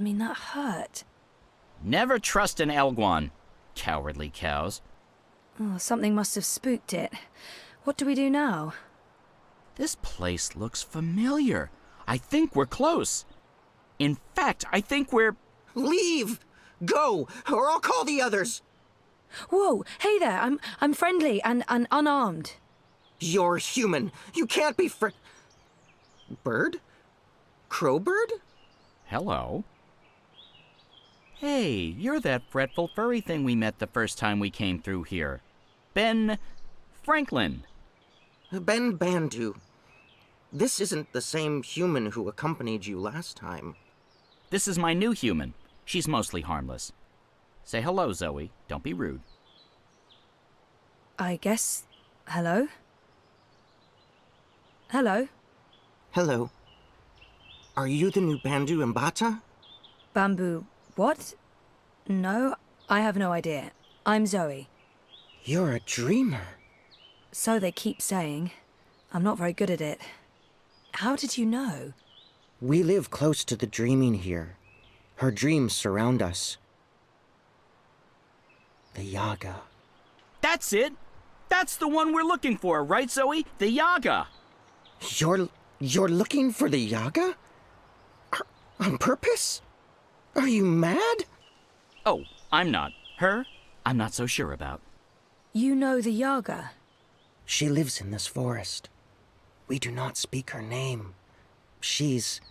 mean, that hurt. Never trust an Elguan. Cowardly cows. Oh, something must have spooked it. What do we do now? This place looks familiar. I think we're close. In fact, I think we're... Leave! Go, or I'll call the others! Whoa, hey there, I'm friendly and unarmed. You're human. You can't be Bird? Crowbird? Hello. Hey, you're that fretful furry thing we met the first time we came through here. Ben... Franklin. Ben Bandu. This isn't the same human who accompanied you last time. This is my new human. She's mostly harmless. Say hello, Zoe. Don't be rude. I guess... hello? Hello? Hello. Are you the new Bandu Mbata? Bamboo... what? No, I have no idea. I'm Zoe. You're a dreamer. So they keep saying. I'm not very good at it. How did you know? We live close to the dreaming here. Her dreams surround us. The Yaga. That's it! That's the one we're looking for, right, Zoe? The Yaga! You're looking for the Yaga? On purpose? Are you mad? Oh, I'm not. Her, I'm not so sure about. You know the Yaga? She lives in this forest. We do not speak her name. She's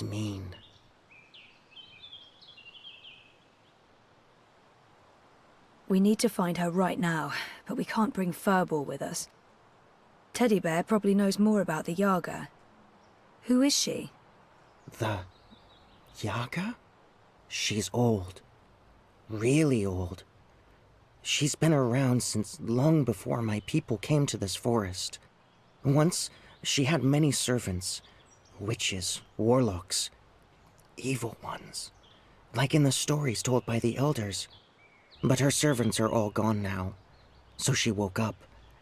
mean. We need to find her right now, but we can't bring Furball with us. Teddy Bear probably knows more about the Yaga. Who is she? The Yaga? She's old. Really old. She's been around since long before my people came to this forest. Once, she had many servants. Witches, warlocks, evil ones. Like in the stories told by the elders. But her servants are all gone now. So she woke up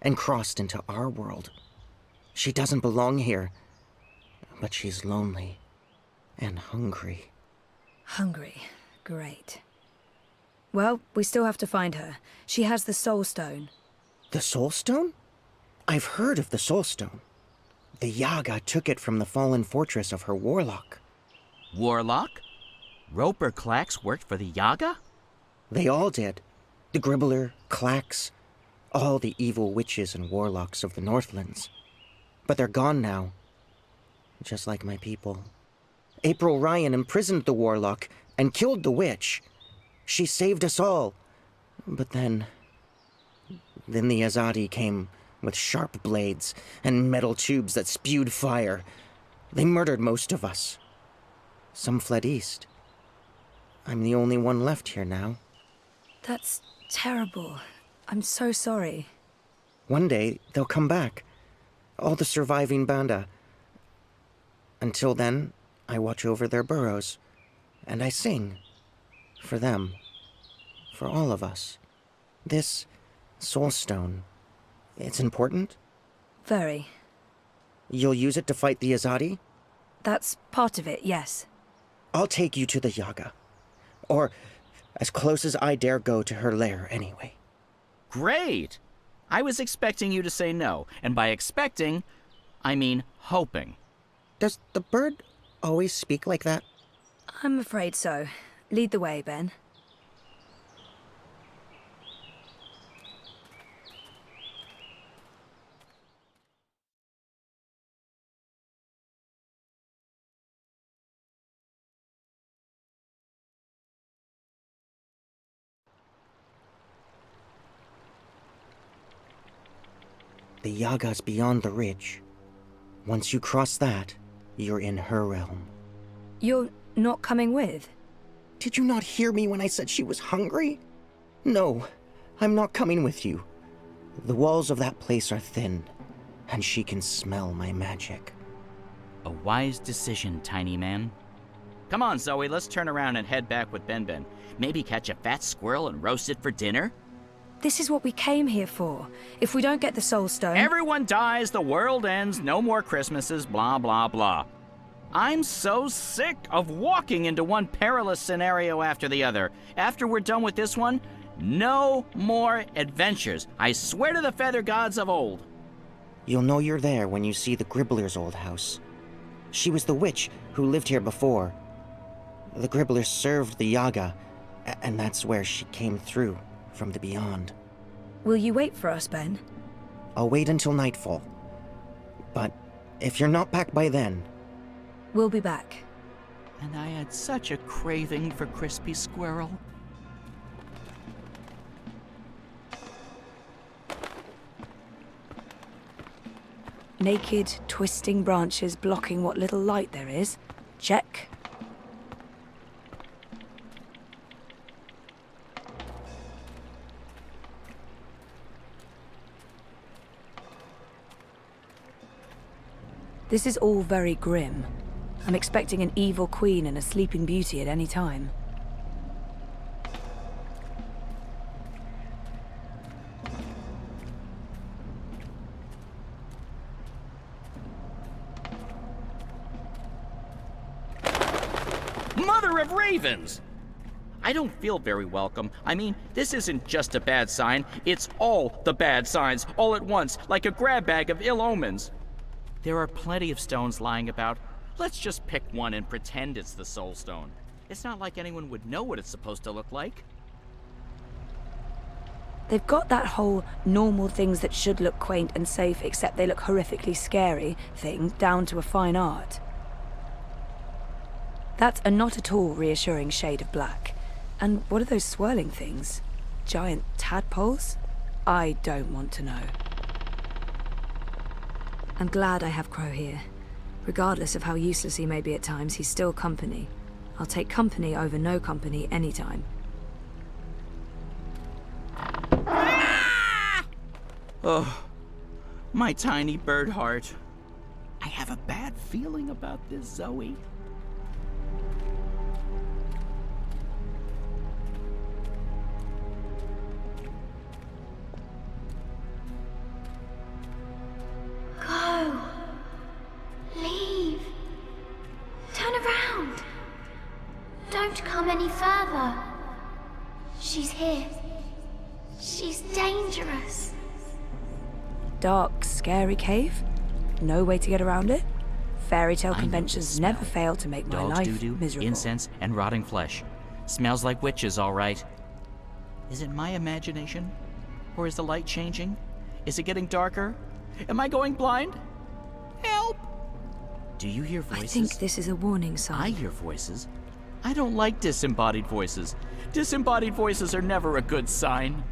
and crossed into our world. She doesn't belong here. But she's lonely and hungry. Hungry. Great. Well, we still have to find her. She has the Soul Stone. The Soul Stone? I've heard of the Soul Stone. The Yaga took it from the fallen fortress of her warlock. Warlock? Roper Clax worked for the Yaga? They all did. The Gribbler, Clax, all the evil witches and warlocks of the Northlands. But they're gone now. Just like my people. April Ryan imprisoned the warlock and killed the witch. She saved us all. But then the Azadi came with sharp blades and metal tubes that spewed fire. They murdered most of us. Some fled east. I'm the only one left here now. That's terrible. I'm so sorry. One day, they'll come back. All the surviving Banda. Until then, I watch over their burrows. And I sing. For them. For all of us. This Soul Stone, it's important? Very. You'll use it to fight the Azadi? That's part of it, yes. I'll take you to the Yaga. Or as close as I dare go to her lair, anyway. Great! I was expecting you to say no, and by expecting, I mean hoping. Does the bird always speak like that? I'm afraid so. Lead the way, Ben. The Yaga's beyond the ridge. Once you cross that, you're in her realm. You're not coming with? Did you not hear me when I said she was hungry? No, I'm not coming with you. The walls of that place are thin, and she can smell my magic. A wise decision, tiny man. Come on, Zoe, let's turn around and head back with Ben. Maybe catch a fat squirrel and roast it for dinner? This is what we came here for. If we don't get the Soul Stone... Everyone dies, the world ends, no more Christmases, blah, blah, blah. I'm so sick of walking into one perilous scenario after the other. After we're done with this one, no more adventures. I swear to the feather gods of old. You'll know you're there when you see the Gribbler's old house. She was the witch who lived here before. The Gribblers served the Yaga, and that's where she came through from the beyond. Will you wait for us, Ben? I'll wait until nightfall. But if you're not back by then... We'll be back. And I had such a craving for crispy squirrel. Naked, twisting branches blocking what little light there is. Check. This is all very grim. I'm expecting an evil queen and a sleeping beauty at any time. Mother of ravens! I don't feel very welcome. I mean, this isn't just a bad sign, it's all the bad signs, all at once, like a grab bag of ill omens. There are plenty of stones lying about. Let's just pick one and pretend it's the soul stone. It's not like anyone would know what it's supposed to look like. They've got that whole normal things that should look quaint and safe except they look horrifically scary thing down to a fine art. That's a not at all reassuring shade of black. And what are those swirling things? Giant tadpoles? I don't want to know. I'm glad I have Crow here. Regardless of how useless he may be at times, he's still company. I'll take company over no company anytime. Oh, my tiny bird heart. I have a bad feeling about this, Zoe. Go. Leave. Turn around. Don't come any further. She's here. She's dangerous. Dark, scary cave? No way to get around it? Fairy tale conventions never fail to make my Dog's life doo-doo, miserable. incense, and rotting flesh. Smells like witches, all right. Is it my imagination? Or is the light changing? Is it getting darker? Am I going blind? Help! Do you hear voices? I think this is a warning sign. I hear voices. I don't like disembodied voices. Disembodied voices are never a good sign.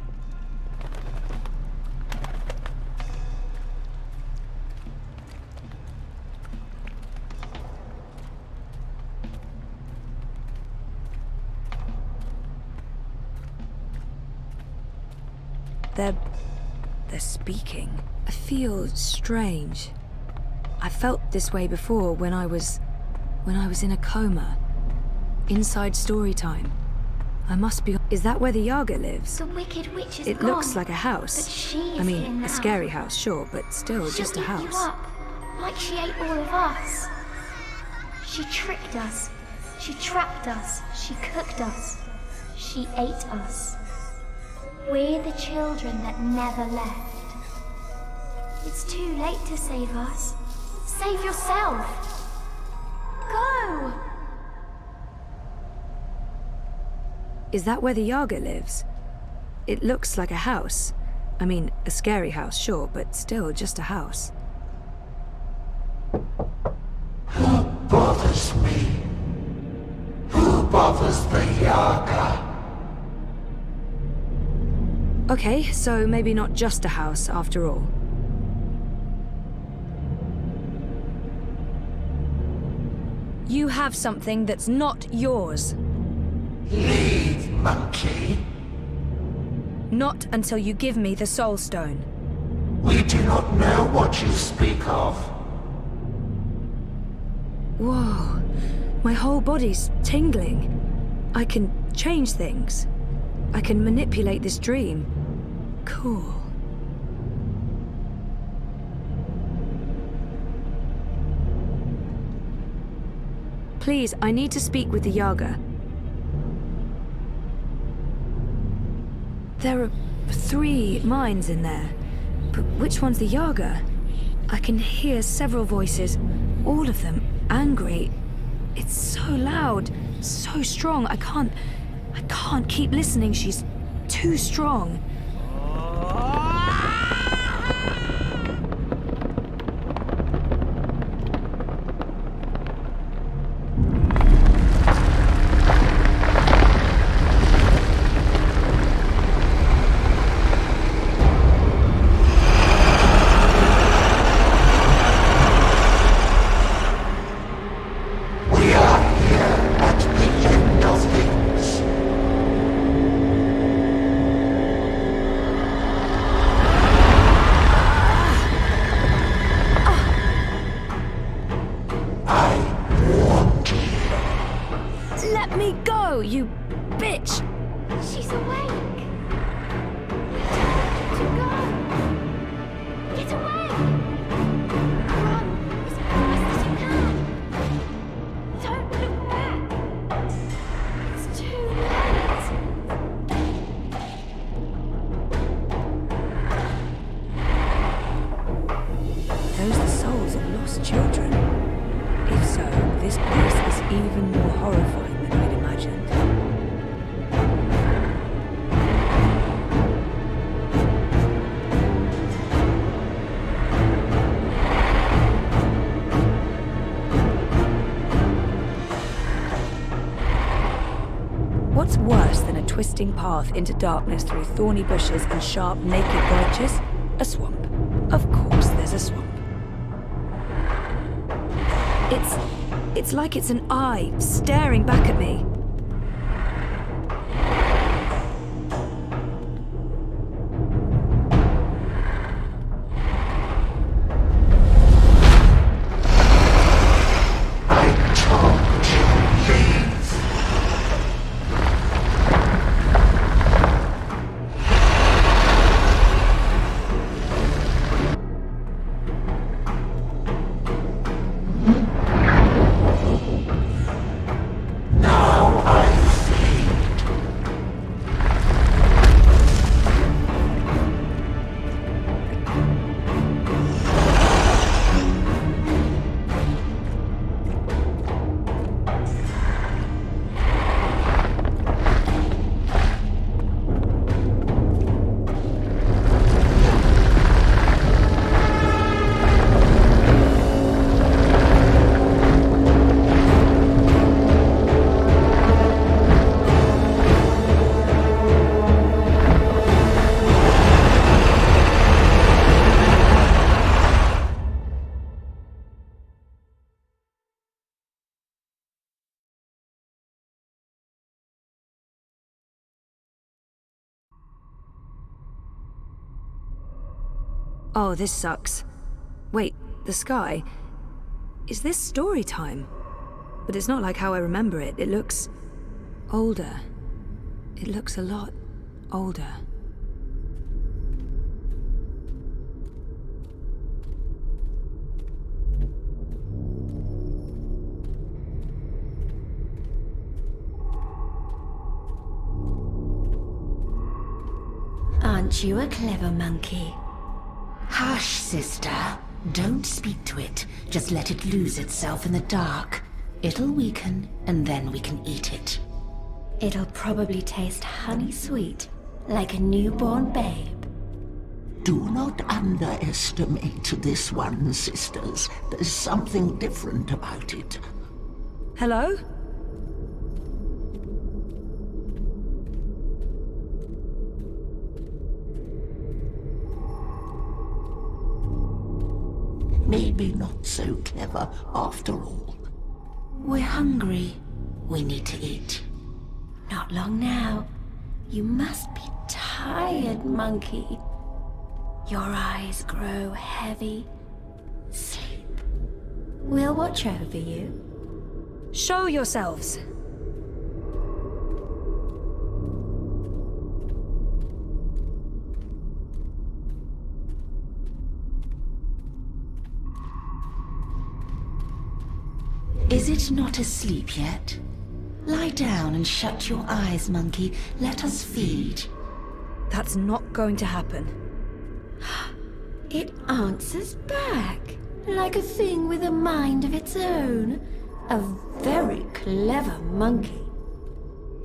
They're speaking. I feel strange. I felt this way before when I was in a coma. Inside story time. I must be. Is that where the Yaga lives? The wicked witch is It gone, looks like a but house. she is I mean, here a now. scary house, sure, but still She'll just a eat you house. up, like she ate all of us. She tricked us. She trapped us. She cooked us. She ate us. We're the children that never left. It's too late to save us. Save yourself. Go! Is that where the Yaga lives? It looks like a house. I mean, a scary house, sure, but still just a house. Who bothers me? Who bothers the Yaga? Okay, so maybe not just a house after all. You have something that's not yours. Leave, monkey. Not until you give me the Soul Stone. We do not know what you speak of. Whoa, my whole body's tingling. I can change things. I can manipulate this dream. Cool. Please, I need to speak with the Yaga. There are 3 minds in there, but which one's the Yaga? I can hear several voices, all of them angry. It's so loud, so strong. I can't keep listening. She's too strong. We are here at the end of things. Let me go, you bitch! She's awake. To go. Get away. Run as fast as you can. Don't look back. It's too late. Those are the souls of lost children. If so, this place is even more horrifying than I'd imagined. What's worse than a twisting path into darkness through thorny bushes and sharp, naked branches? A swamp. Of course there's a swamp. It's like it's an eye staring back at me. I told you, leave. Now I see. Oh, this sucks. Wait, the sky? Is this story time? But it's not like how I remember it. It looks older. It looks a lot older. Aren't you a clever monkey? Hush, sister. Don't speak to it. Just let it lose itself in the dark. It'll weaken, and then we can eat it. It'll probably taste honey sweet, like a newborn babe. Do not underestimate this one, sisters. There's something different about it. Hello? Maybe not so clever after all. We're hungry. We need to eat. Not long now. You must be tired, monkey. Your eyes grow heavy. Sleep. We'll watch over you. Show yourselves! Is Is it not asleep yet? Lie down and shut your eyes, monkey. Let us feed. That's not going to happen. It answers back, like a thing with a mind of its own. A very clever monkey.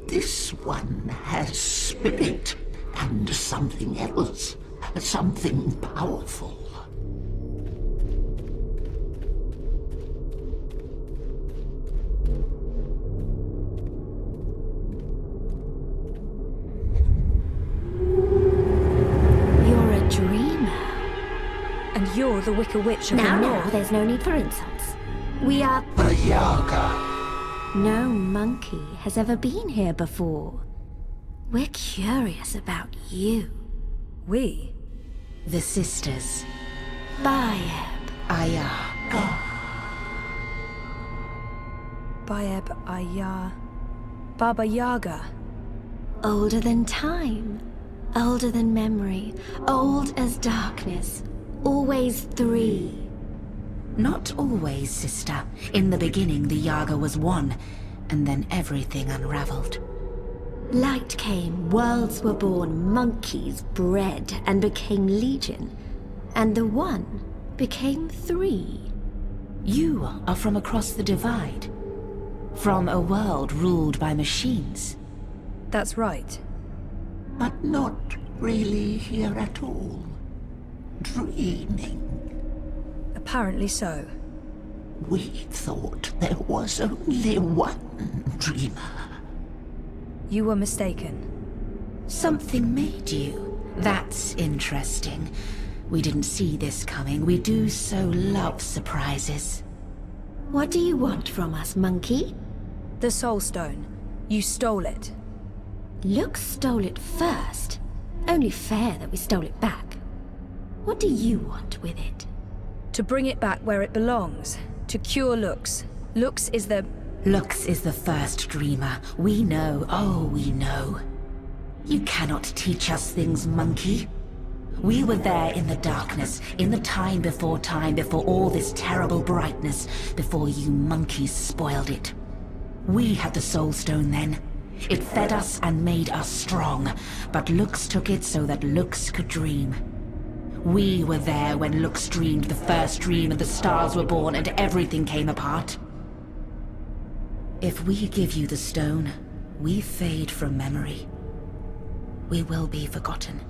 This one has spirit and something else, something powerful. You're a dreamer. And you're the Wicker Witch of the Now, North. there's no need for insults. We are... The Yaga. No monkey has ever been here before. We're curious about you. We? The sisters. Bayeb. Aya. Bayeb Ayah. Baba Yaga. Older than time. Older than memory. Old as darkness. Always three. Not always, sister. In the beginning, the Yaga was one, and then everything unraveled. Light came, worlds were born, monkeys bred and became legion. And the one became three. You are from across the divide. From a world ruled by machines. That's right. But not really here at all. Dreaming. Apparently so. We thought there was only one dreamer. You were mistaken. Something made you. That's interesting. We didn't see this coming. We do so love surprises. What do you want from us, monkey? The Soul Stone. You stole it. Lux stole it first. Only fair that we stole it back. What do you want with it? To bring it back where it belongs. To cure Lux. Lux is the... Lux is the first dreamer. We know, oh, we know. You cannot teach us things, monkey. We were there in the darkness, in the time, before all this terrible brightness, before you monkeys spoiled it. We had the Soul Stone then. It fed us and made us strong, but Lux took it so that Lux could dream. We were there when Lux dreamed the first dream and the stars were born and everything came apart. If we give you the stone, we fade from memory. We will be forgotten.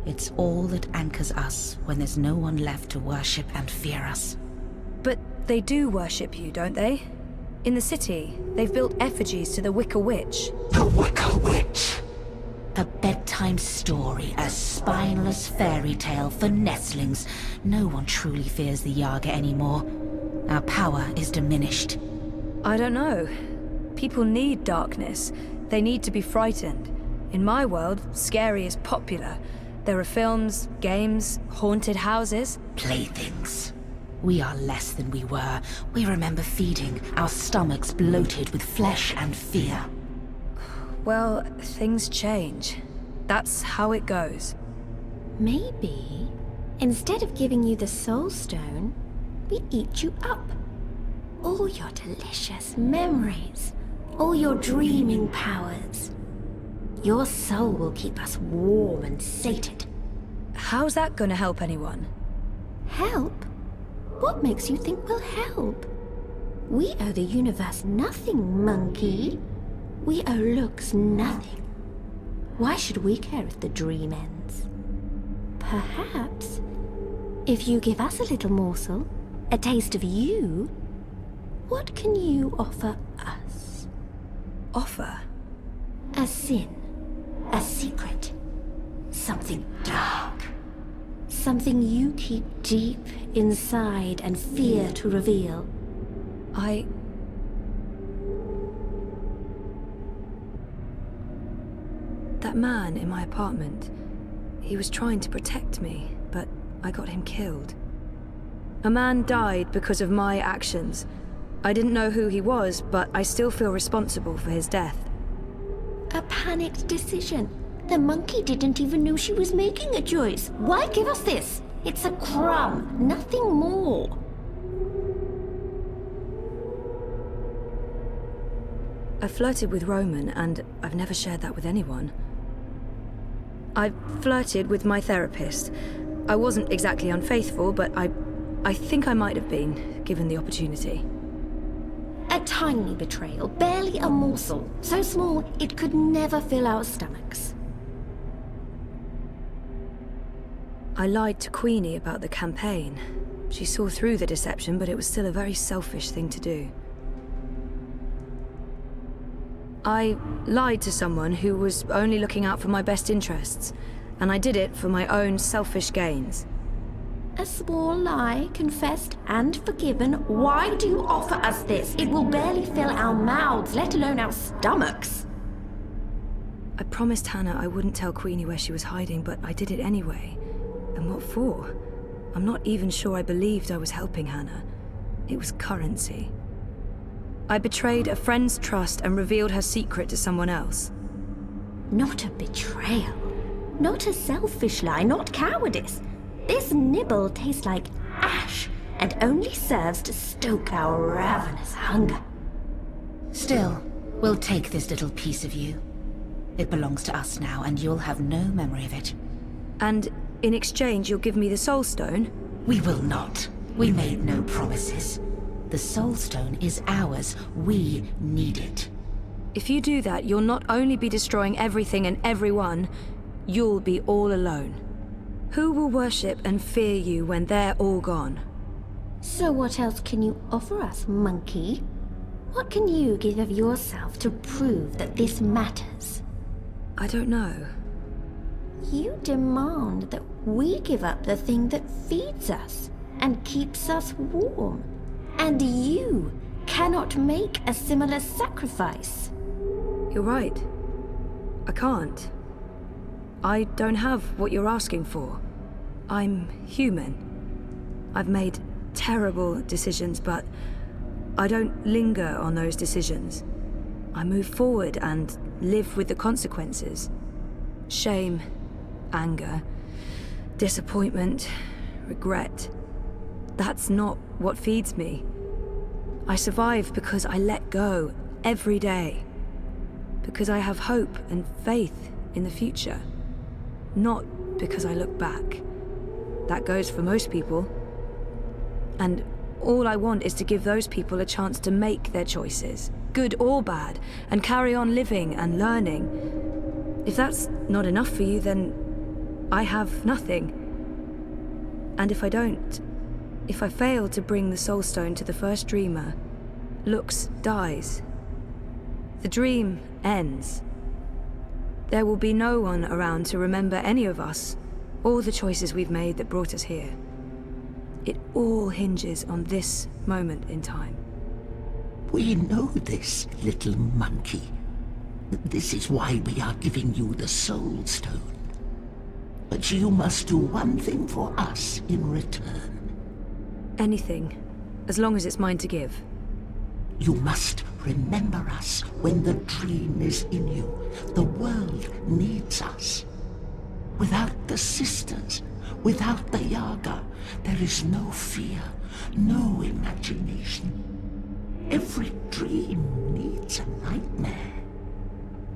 It's all that anchors us when there's no one left to worship and fear us. But they do worship you, don't they? In the city, they've built effigies to the Wicker Witch. The Wicker Witch. A bedtime story, a spineless fairy tale for nestlings. No one truly fears the Yaga anymore. Our power is diminished. I don't know. People need darkness. They need to be frightened. In my world, scary is popular. There are films, games, haunted houses. Playthings. We are less than we were. We remember feeding, our stomachs bloated with flesh and fear. Well, things change. That's how it goes. Maybe, instead of giving you the Soul Stone, we eat you up. All your delicious memories, all your dreaming powers. Your soul will keep us warm and sated. How's that gonna help anyone? Help? What makes you think we'll help? We owe the universe nothing, monkey. We owe Lux nothing. Why should we care if the dream ends? Perhaps, if you give us a little morsel, a taste of you, what can you offer us? Offer? A sin, a secret, something dark. Something you keep deep inside and fear to reveal. That man in my apartment, he was trying to protect me, but I got him killed. A man died because of my actions. I didn't know who he was, but I still feel responsible for his death. A panicked decision. The monkey didn't even know she was making a choice. Why give us this? It's a crumb, nothing more. I flirted with Roman, and I've never shared that with anyone. I flirted with my therapist. I wasn't exactly unfaithful, but I think I might have been, given the opportunity. A tiny betrayal, barely a morsel. So small, it could never fill our stomachs. I lied to Queenie about the campaign. She saw through the deception, but it was still a very selfish thing to do. I lied to someone who was only looking out for my best interests, and I did it for my own selfish gains. A small lie, confessed and forgiven. Why do you offer us this? It will barely fill our mouths, let alone our stomachs. I promised Hannah I wouldn't tell Queenie where she was hiding, but I did it anyway. And what for? I'm not even sure I believed I was helping Hannah. It was currency. I betrayed a friend's trust and revealed her secret to someone else. Not a betrayal. Not a selfish lie, not cowardice. This nibble tastes like ash and only serves to stoke our ravenous hunger. Still, we'll take this little piece of you. It belongs to us now, and you'll have no memory of it. And in exchange, you'll give me the Soul Stone? We will not. We made no promises. The Soul Stone is ours. We need it. If you do that, you'll not only be destroying everything and everyone, you'll be all alone. Who will worship and fear you when they're all gone? So what else can you offer us, monkey? What can you give of yourself to prove that this matters? I don't know. You demand that we give up the thing that feeds us and keeps us warm. And you cannot make a similar sacrifice. You're right. I can't. I don't have what you're asking for. I'm human. I've made terrible decisions, but I don't linger on those decisions. I move forward and live with the consequences. Shame, anger, disappointment, regret. That's not what feeds me. I survive because I let go every day. Because I have hope and faith in the future. Not because I look back. That goes for most people. And all I want is to give those people a chance to make their choices, good or bad, and carry on living and learning. If that's not enough for you, then I have nothing. And if I don't, if I fail to bring the Soul Stone to the first dreamer, Lux dies. The dream ends. There will be no one around to remember any of us, or the choices we've made that brought us here. It all hinges on this moment in time. We know this, little monkey. This is why we are giving you the Soul Stone. But you must do one thing for us in return. Anything, as long as it's mine to give. You must remember us when the dream is in you. The world needs us. Without the sisters, without the Yaga, there is no fear, no imagination. Every dream needs a nightmare.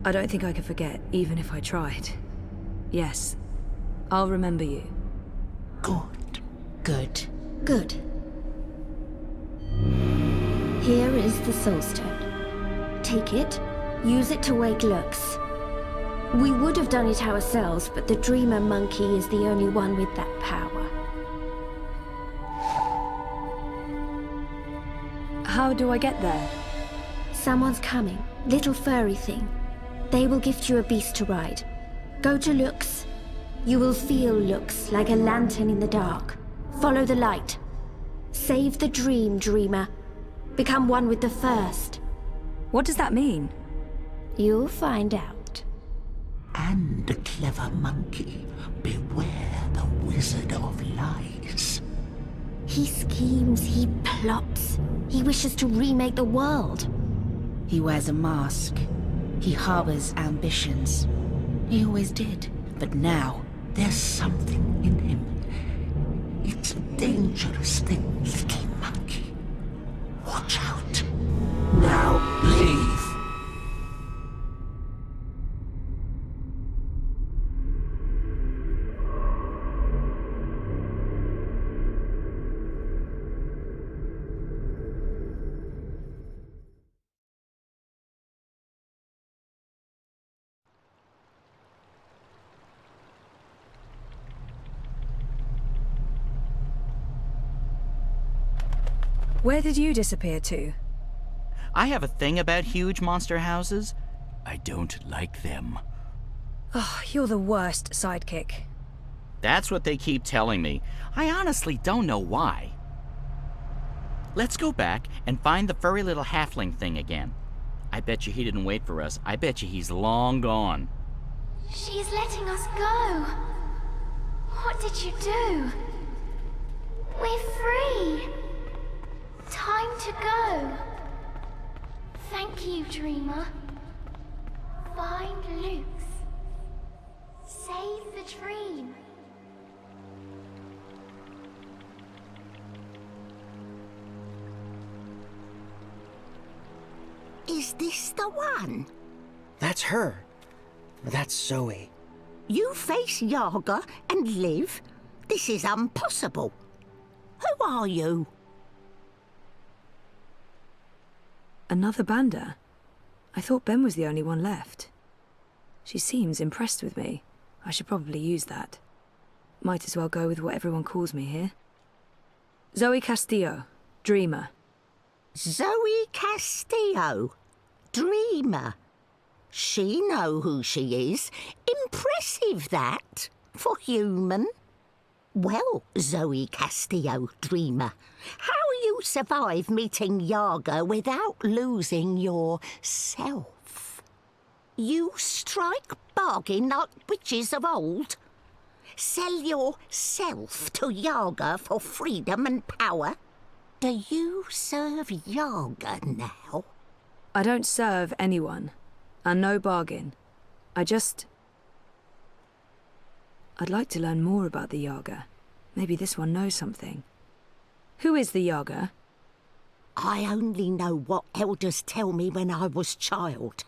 I don't think I could forget, even if I tried. Yes, I'll remember you. Good. Good. Good. Here is the Soul Stone. Take it, use it to wake Lux. We would have done it ourselves, but the Dreamer Monkey is the only one with that power. How do I get there? Someone's coming. Little furry thing. They will gift you a beast to ride. Go to Lux. You will feel Lux like a lantern in the dark. Follow the light. Save the dream, Dreamer. Become one with the first. What does that mean? You'll find out. And, clever monkey, beware the Wizard of Lies. He schemes, he plots. He wishes to remake the world. He wears a mask. He harbors ambitions. He always did. But now, There's something in him. It's a dangerous thing, little monkey. Watch out. Now, leave. Where did you disappear to? I have a thing about huge monster houses. I don't like them. Oh, you're the worst sidekick. That's what they keep telling me. I honestly don't know why. Let's go back and find the furry little halfling thing again. I bet you he didn't wait for us. I bet you he's long gone. She's letting us go. What did you do? We're free. Time to go. Thank you, Dreamer. Find Luke's. Save the dream. Is this the one? That's her. That's Zoe. You face Yaga and live? This is impossible. Who are you? Another Banda? I thought Ben was the only one left. She seems impressed with me. I should probably use that. Might as well go with what everyone calls me here. Zoe Castillo, Dreamer. Zoe Castillo, Dreamer. She know who she is. Impressive, that, for human. Well, Zoe Castillo, Dreamer, how you survive meeting Yaga without losing yourself? You strike bargain like witches of old? Sell yourself to Yaga for freedom and power? Do you serve Yaga now? I don't serve anyone, and no bargain. I'd like to learn more about the Yaga. Maybe this one knows something. Who is the Yaga? I only know what elders tell me when I was child,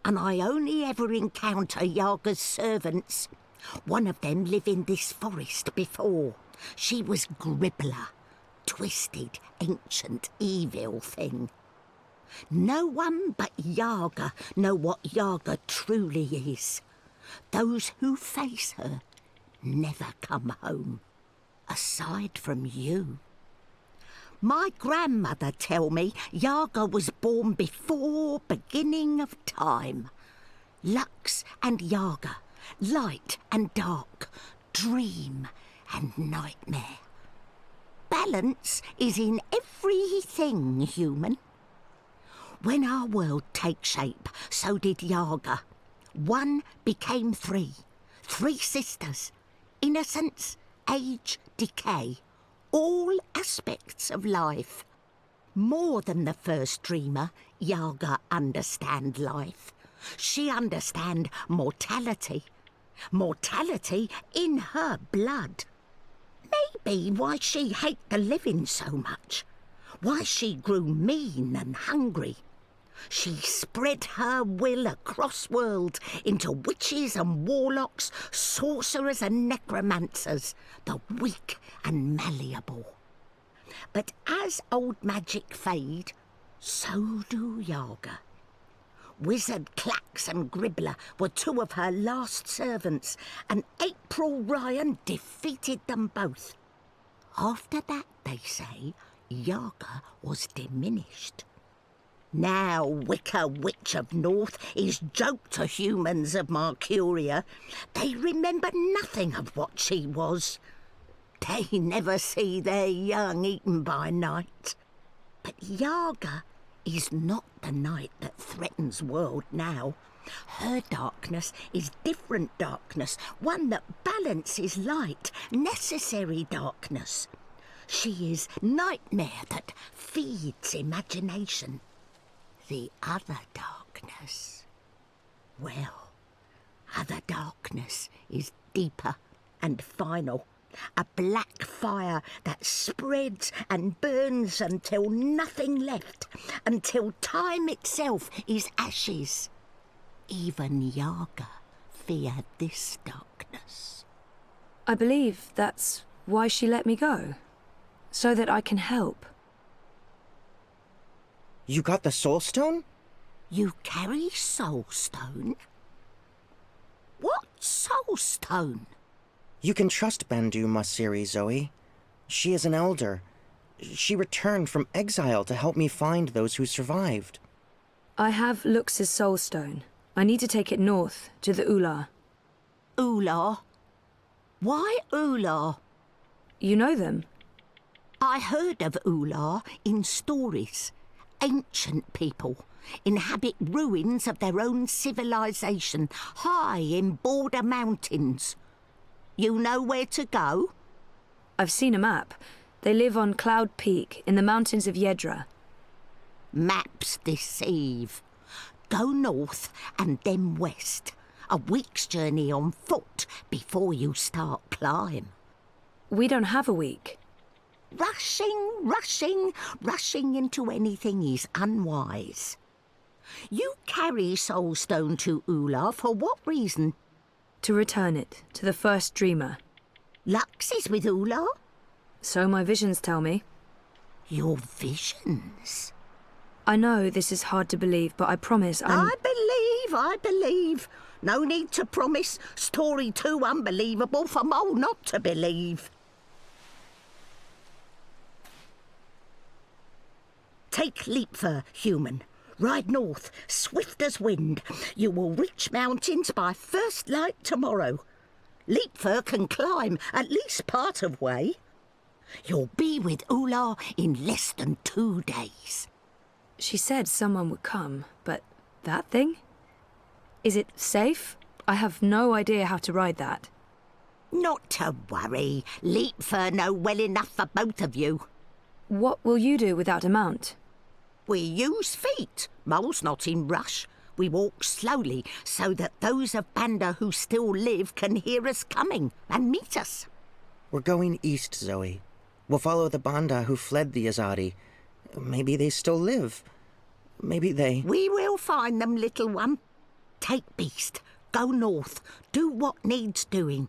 and I only ever encounter Yaga's servants. One of them lived in this forest before. She was Gribbler, twisted, ancient, evil thing. No one but Yaga know what Yaga truly is. Those who face her never come home, aside from you. My grandmother tell me Yaga was born before beginning of time. Lux and Yaga, light and dark, dream and nightmare. Balance is in everything human. When our world takes shape, so did Yaga. One became three. Three sisters. Innocence, age, decay. All aspects of life. More than the first dreamer, Yaga understand life. She understand mortality. Mortality in her blood. Maybe why she hate the living so much. Why she grew mean and hungry. She spread her will across worlds into witches and warlocks, sorcerers and necromancers, the weak and malleable. But as old magic fade, so do Yaga. Wizard Clax and Gribbler were two of her last servants, and April Ryan defeated them both. After that, they say, Yaga was diminished. Now Wicca Witch of North is joke to humans of Mercuria. They remember nothing of what she was. They never see their young eaten by night. But Yaga is not the night that threatens world now. Her darkness is different darkness, one that balances light, necessary darkness. She is nightmare that feeds imagination. The other darkness, well, other darkness is deeper and final. A black fire that spreads and burns until nothing left, until time itself is ashes. Even Yaga feared this darkness. I believe that's why she let me go. So that I can help. You got the Soul Stone? You carry Soul Stone? What Soul Stone? You can trust Bandu Masiri, Zoe. She is an elder. She returned from exile to help me find those who survived. I have Lux's soul stone. I need to take it north, to the Ular. Ular? Why Ular? You know them? I heard of Ular in stories. Ancient people inhabit ruins of their own civilization, high in border mountains. You know where to go? I've seen a map. They live on Cloud Peak, in the mountains of Yedra. Maps deceive. Go north and then west. A week's journey on foot before you start climb. We don't have a week. Rushing into anything is unwise. You carry Soulstone to Ular for what reason? To return it to the first dreamer. Lux is with Ular? So my visions tell me. Your visions? I know this is hard to believe, but I promise I'm... I believe. No need to promise. Story too unbelievable for Mole not to believe. Take Leapfur, human. Ride north, swift as wind. You will reach mountains by first light tomorrow. Leapfur can climb at least part of way. You'll be with Ular in less than 2 days. She said someone would come, but that thing? Is it safe? I have no idea how to ride that. Not to worry. Leapfur know well enough for both of you. What will you do without a mount? We use feet. Mole's not in rush. We walk slowly so that those of Banda who still live can hear us coming and meet us. We're going east, Zoe. We'll follow the Banda who fled the Azadi. Maybe they still live. Maybe they... We will find them, little one. Take Beast. Go north. Do what needs doing.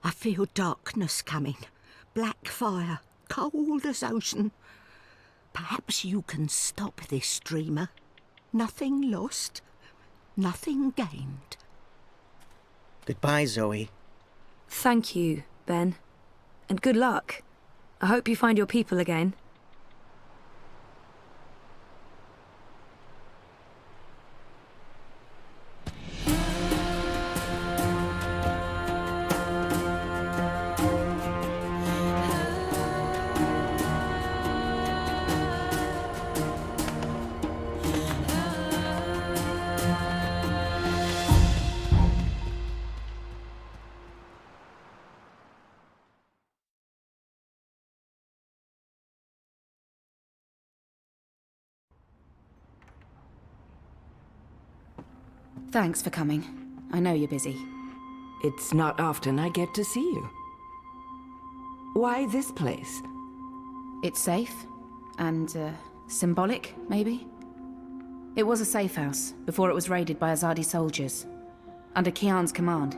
I feel darkness coming. Black fire. Cold as ocean. Perhaps you can stop this, dreamer. Nothing lost. Nothing gained. Goodbye, Zoe. Thank you, Ben. And good luck. I hope you find your people again. Thanks for coming. I know you're busy. It's not often I get to see you. Why this place? It's safe. And, symbolic, maybe? It was a safe house, before it was raided by Azadi soldiers. Under Kian's command.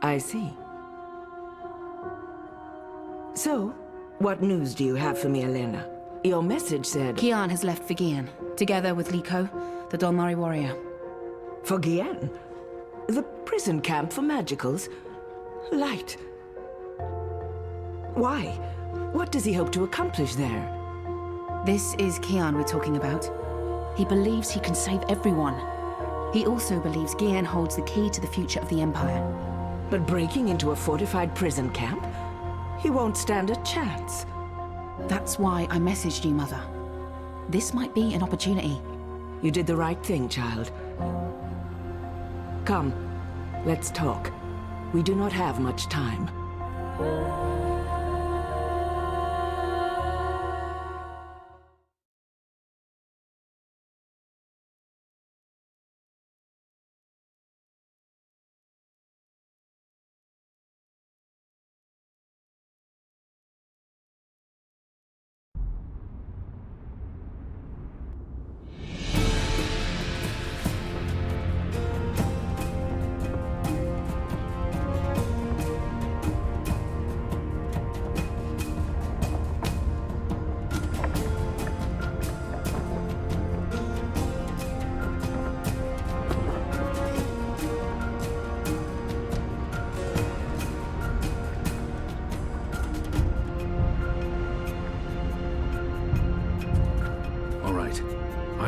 I see. So, what news do you have for me, Elena? Your message said... Kian has left for Gian, together with Liko, the Dolmari warrior. For Gian? The prison camp for magicals? Light. Why? What does he hope to accomplish there? This is Kian we're talking about. He believes he can save everyone. He also believes Gian holds the key to the future of the Empire. But breaking into a fortified prison camp? He won't stand a chance. That's why I messaged you, Mother. This might be an opportunity. You did the right thing, child. Come, let's talk. We do not have much time.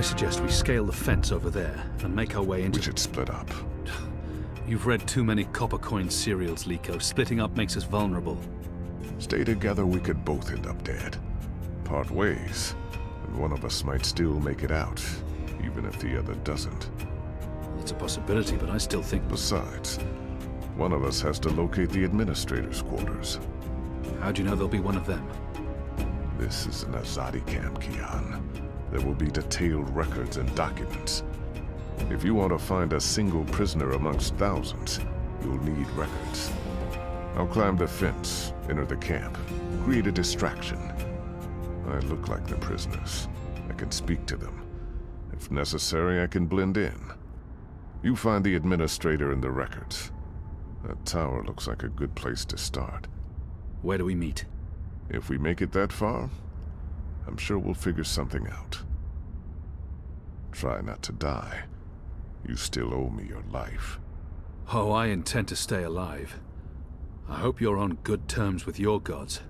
suggest we scale the fence over there and make our way into... We should split up. You've read too many copper coin serials, Liko. Splitting up makes us vulnerable. Stay together, we could both end up dead. Part ways, and one of us might still make it out, even if the other doesn't. It's a possibility, but I still think... Besides, one of us has to locate the administrator's quarters. How do you know there'll be one of them? This is an Azadi camp, Kian. There will be detailed records and documents. If you want to find a single prisoner amongst thousands, you'll need records. I'll climb the fence, enter the camp, create a distraction. I look like the prisoners. I can speak to them. If necessary, I can blend in. You find the administrator and the records. That tower looks like a good place to start. Where do we meet? If we make it that far, I'm sure we'll figure something out. Try not to die. You still owe me your life. Oh, I intend to stay alive. I hope you're on good terms with your gods.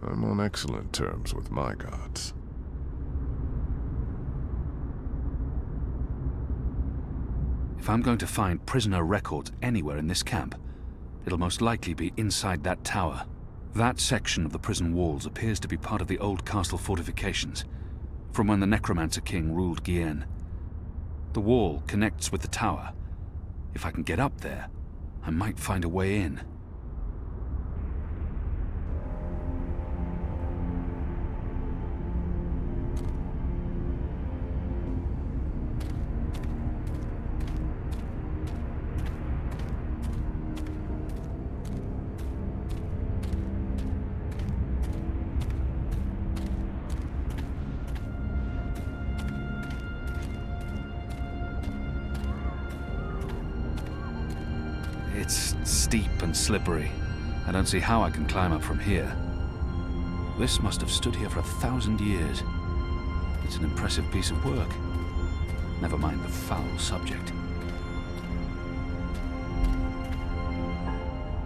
I'm on excellent terms with my gods. If I'm going to find prisoner records anywhere in this camp, it'll most likely be inside that tower. That section of the prison walls appears to be part of the old castle fortifications, from when the Necromancer King ruled Gien. The wall connects with the tower. If I can get up there, I might find a way in. It's steep and slippery. I don't see how I can climb up from here. This must have stood here for 1,000 years. It's an impressive piece of work. Never mind the foul subject.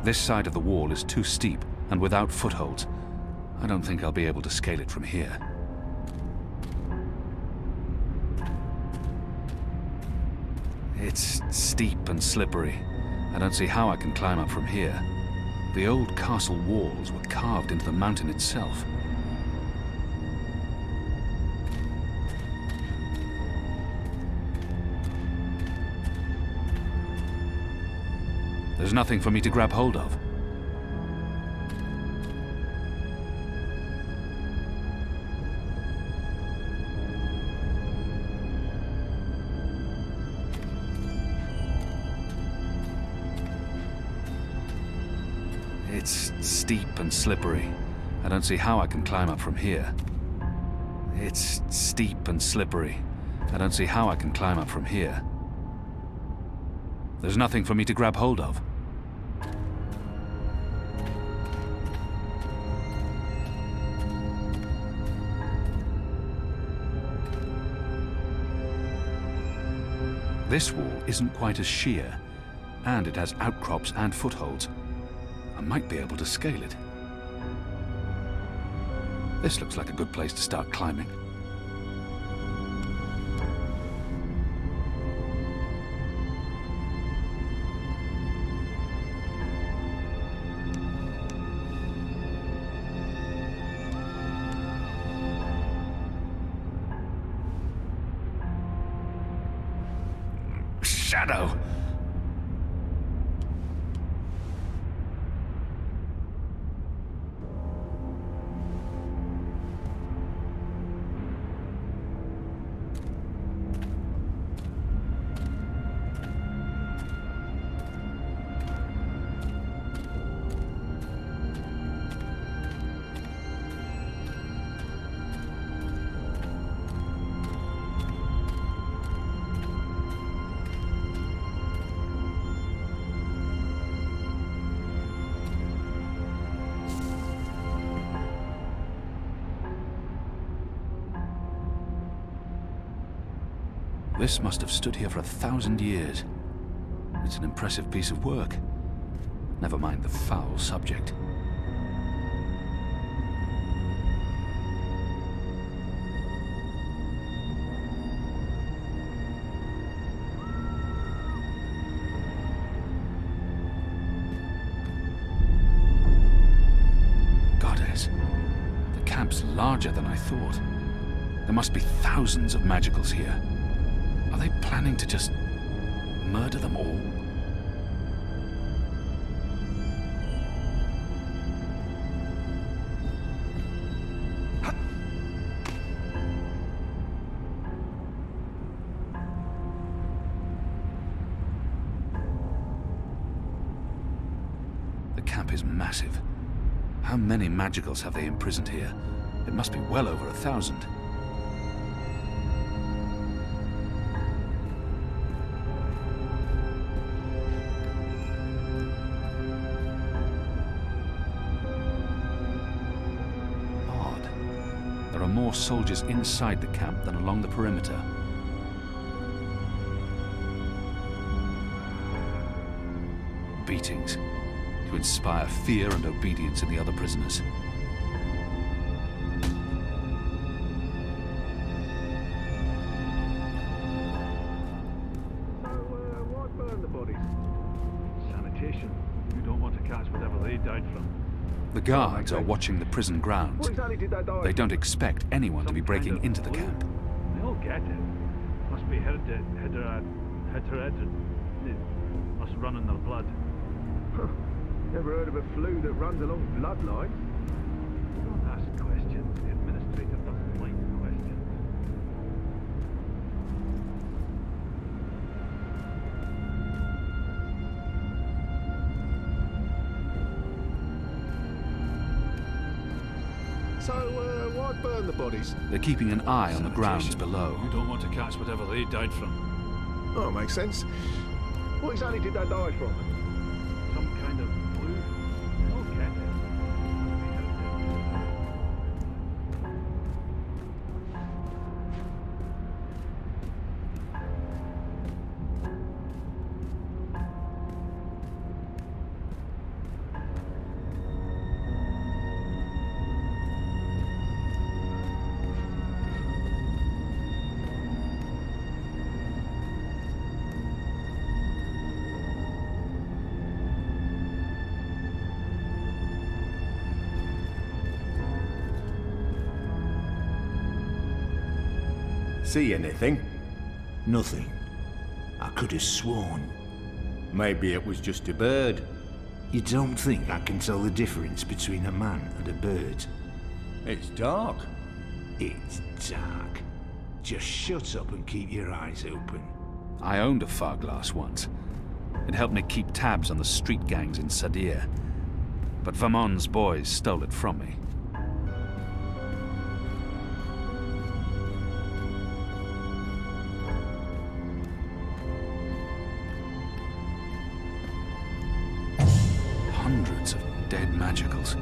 This side of the wall is too steep and without footholds. I don't think I'll be able to scale it from here. It's steep and slippery. I don't see how I can climb up from here. The old castle walls were carved into the mountain itself. There's nothing for me to grab hold of. It's steep and slippery. I don't see how I can climb up from here. It's steep and slippery. I don't see how I can climb up from here. There's nothing for me to grab hold of. This wall isn't quite as sheer, and it has outcrops and footholds. I might be able to scale it. This looks like a good place to start climbing. Shadow! This must have stood here for 1,000 years. It's an impressive piece of work. Never mind the foul subject. larger than I thought. There must be thousands of magicals here. Are they planning to just murder them all? The camp is massive. How many magicals have they imprisoned here? It must be well over 1,000. Odd. There are more soldiers inside the camp than along the perimeter. Beatings, to inspire fear and obedience in the other prisoners. Why burn the bodies? Sanitation. You don't want to catch whatever they died from. The guards are watching the prison grounds. What exactly did they die They from? don't expect anyone to be breaking into the flu. camp. They all get it. Must be hereditary. It must run in their blood. Never heard of a flu that runs along bloodlines. Don't ask questions. The administrator doesn't like questions. So, why burn the bodies? They're keeping an eye on the grounds below. You don't want to catch whatever they died from. Oh, makes sense. What exactly did they die from? Some kind of flu. They all get it. See anything? Nothing. I could have sworn. Maybe it was just a bird. You don't think I can tell the difference between a man and a bird? It's dark. It's dark. Just shut up and keep your eyes open. I owned a far glass once. It helped me keep tabs on the street gangs in Sadir. But Vamon's boys stole it from me. Hundreds of dead magicals.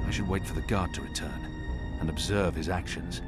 I should wait for the guard to return and observe his actions.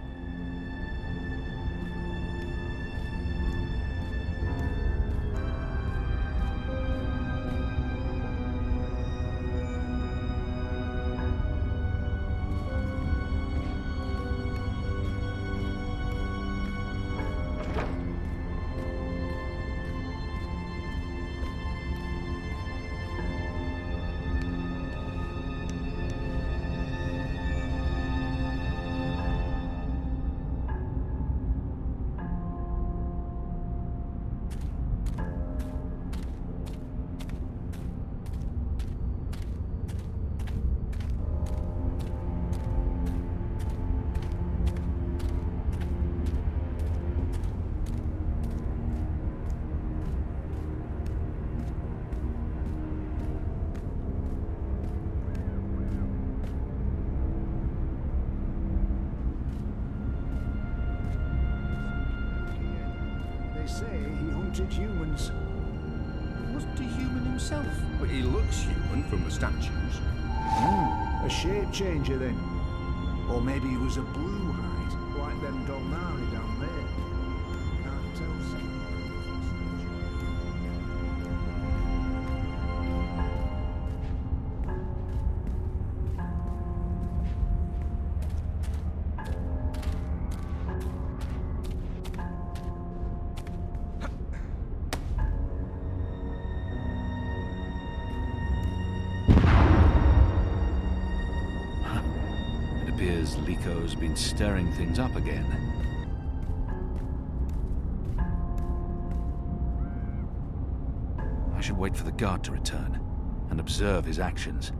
They say he hunted humans. Wasn't he human himself? But he looks human from the statues. A shape changer then. Or maybe he was a blue hide, like them Dolnari down there. Can't tell, see. It appears Liko's been stirring things up again. I should wait for the guard to return and observe his actions.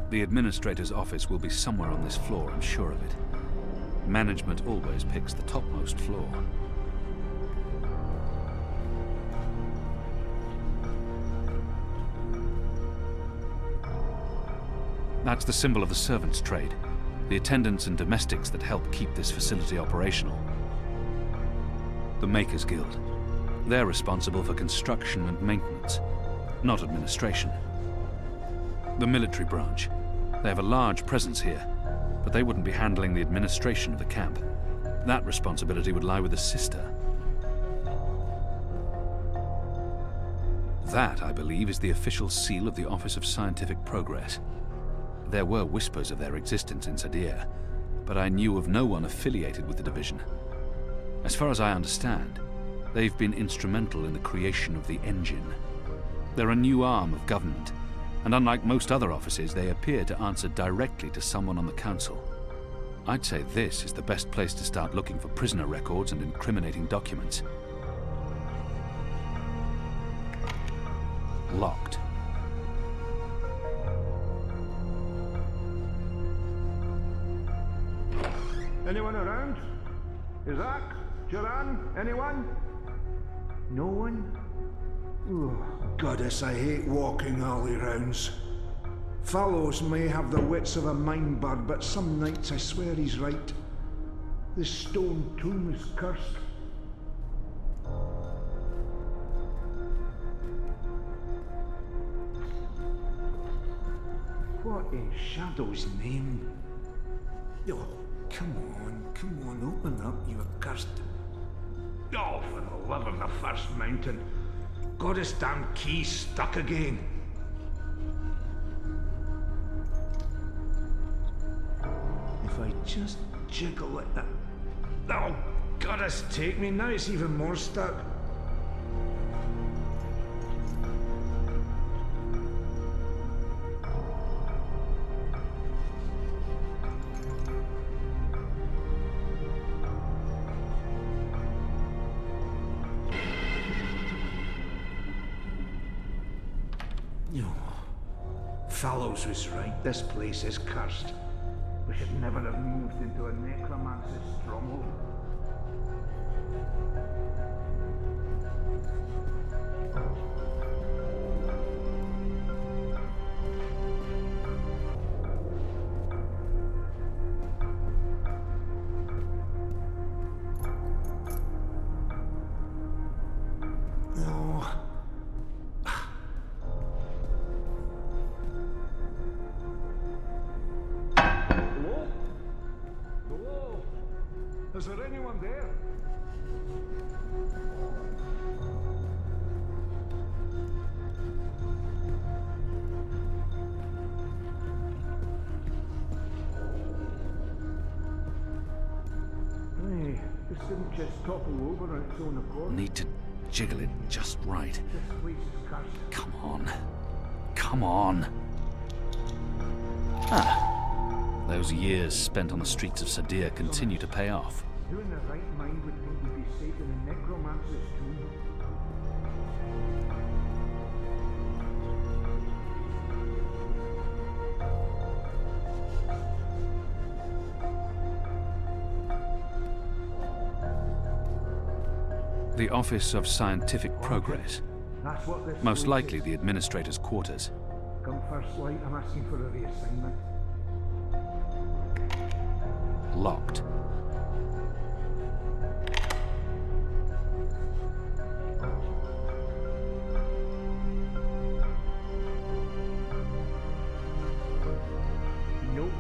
The administrator's office will be somewhere on this floor, I'm sure of it. Management always picks the topmost floor. That's the symbol of the servants' trade, the attendants and domestics that help keep this facility operational. The Makers Guild. They're responsible for construction and maintenance, not administration. The military branch. They have a large presence here, but they wouldn't be handling the administration of the camp. That responsibility would lie with the sister. That, I believe, is the official seal of the Office of Scientific Progress. There were whispers of their existence in Sadir, but I knew of no one affiliated with the division. As far as I understand, they've been instrumental in the creation of the engine. They're a new arm of government, and unlike most other offices, they appear to answer directly to someone on the council. I'd say this is the best place to start looking for prisoner records and incriminating documents. Locked. Anyone around? Isaac? Joran? Anyone? No one? Oh, goddess, I hate walking alley rounds. Fallows may have the wits of a mine bird, but some nights I swear he's right. This stone tomb is cursed. What in Shadow's name? Oh, come on, open up, you accursed. Oh, for the love of the first mountain. Goddess damn key stuck again. If I just jiggle it. Oh, goddess take me, now it's even more stuck. Fallows was right. This place is cursed. We should never have moved into a necromancer's stronghold. Is there anyone there? Hey, this didn't just topple over on its own accord. Need to jiggle it just right. This place is cursed. Come on. Come on. Ah. Those years spent on the streets of Sadir continue to pay off. Who in their right mind would think we'd be safe in a necromancer's tomb? The Office of Scientific Progress. That's what this Most place likely is. the administrator's quarters. Come first light, I'm asking for a reassignment. Locked. Nope.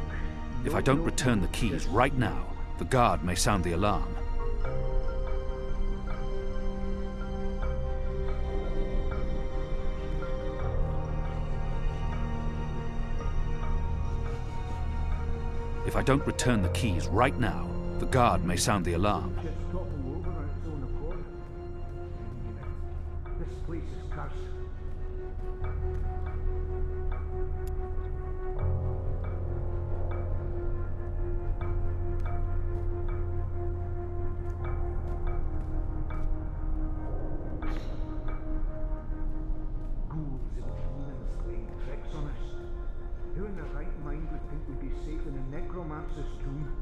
If I don't return the keys right now, the guard may sound the alarm. If I don't return the keys right now, the guard may sound the alarm. Just topple over on its own accord. This place is cursed. Ghouls and demons playing tricks on us. Who in their right mind would think we'd be safe in a necromancer's tomb?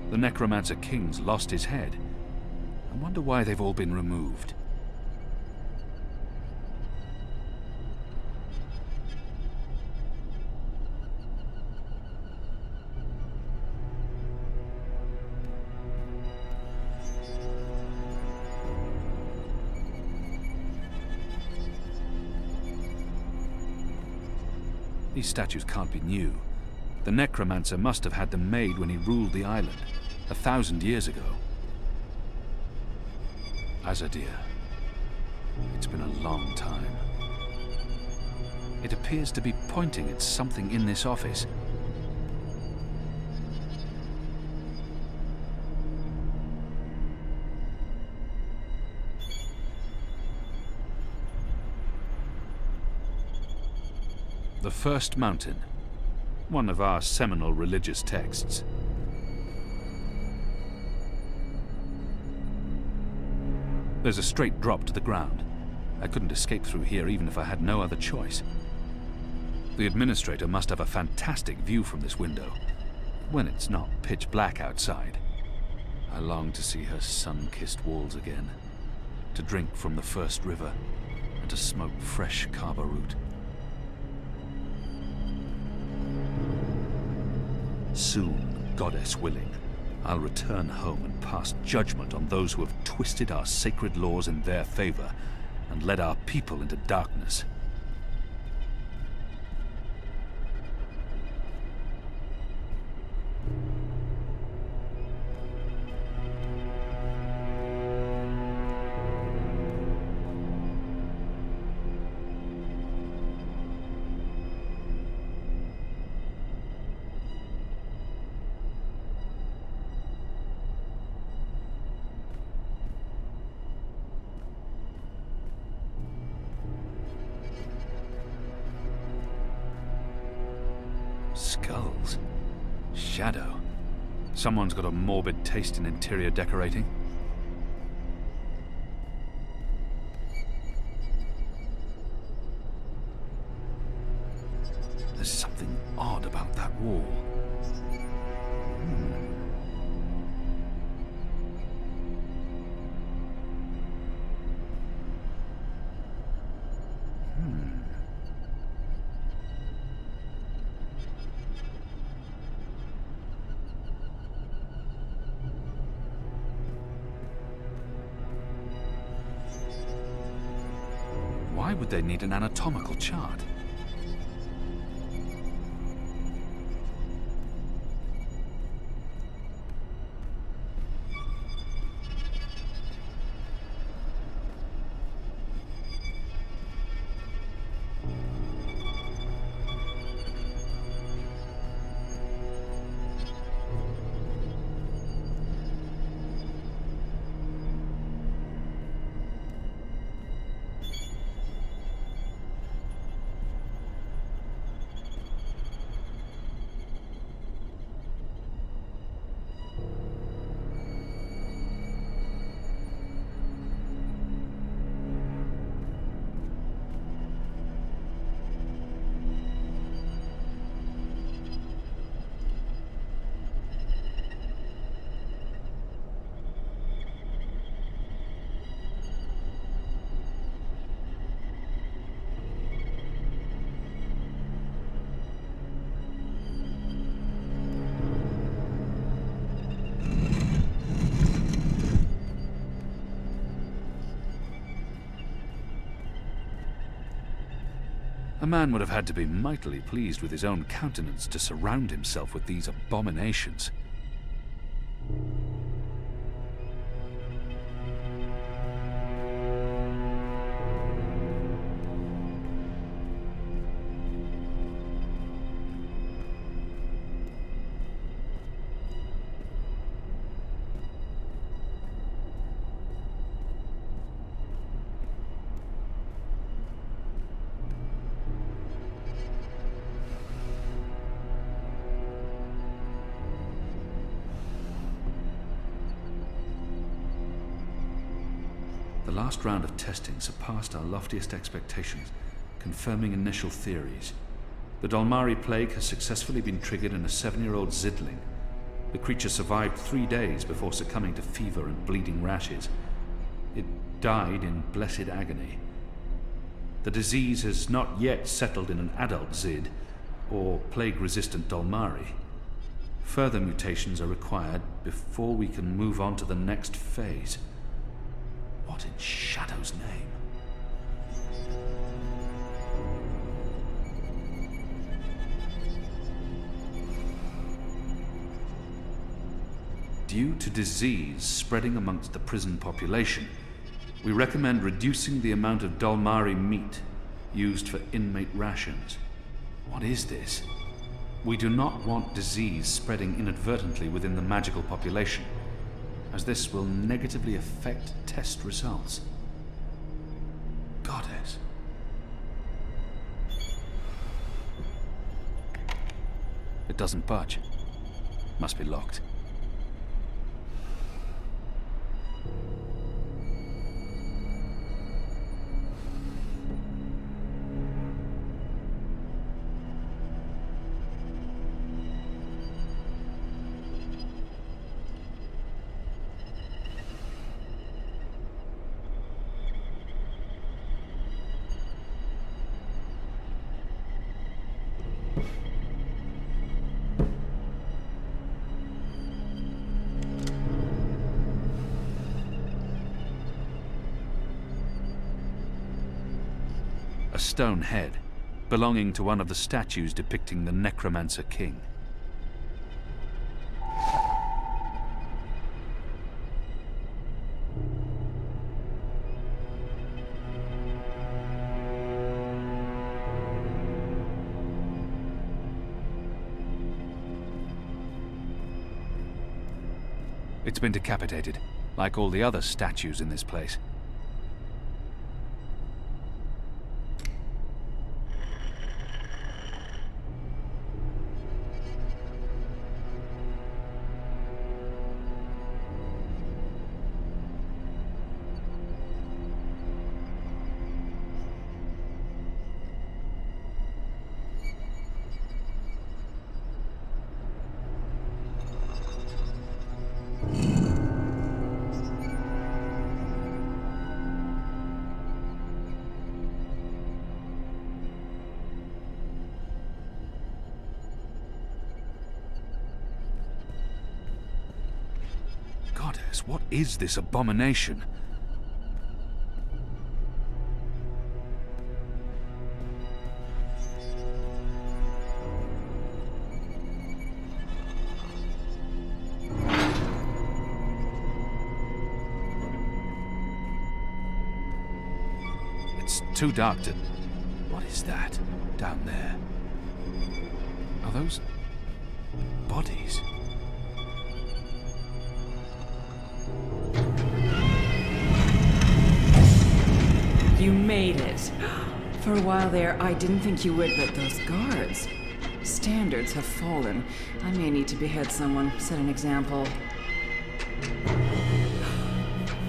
The Necromancer King's lost his head. I wonder why they've all been removed. These statues can't be new. The Necromancer must have had them made when he ruled the island, 1,000 years ago. Azadir. It's been a long time. It appears to be pointing at something in this office. The First Mountain, one of our seminal religious texts. There's a straight drop to the ground. I couldn't escape through here even if I had no other choice. The administrator must have a fantastic view from this window, when it's not pitch black outside. I long to see her sun-kissed walls again, to drink from the first river, and to smoke fresh kava root. Soon, goddess willing, I'll return home and pass judgment on those who have twisted our sacred laws in their favor and led our people into darkness. Skulls. Shadow. Someone's got a morbid taste in interior decorating. There's something odd about that wall. Why would they need an anatomical chart? A man would have had to be mightily pleased with his own countenance to surround himself with these abominations. The last round of testing surpassed our loftiest expectations, confirming initial theories. The Dalmari plague has successfully been triggered in a 7-year-old Zidling. The creature survived 3 days before succumbing to fever and bleeding rashes. It died in blessed agony. The disease has not yet settled in an adult Zid, or plague-resistant Dalmari. Further mutations are required before we can move on to the next phase. What in Shadow's name? Due to disease spreading amongst the prison population, we recommend reducing the amount of Dalmari meat used for inmate rations. What is this? We do not want disease spreading inadvertently within the magical population, as this will negatively affect test results. Goddess. It doesn't budge. Must be locked. stone head, belonging to one of the statues depicting the Necromancer King. It's been decapitated, like all the other statues in this place. Goddess, what is this abomination? It's too dark to... What is that down there? Are those bodies? You made it. For a while there, I didn't think you would, but those guards... Standards have fallen. I may need to behead someone, set an example.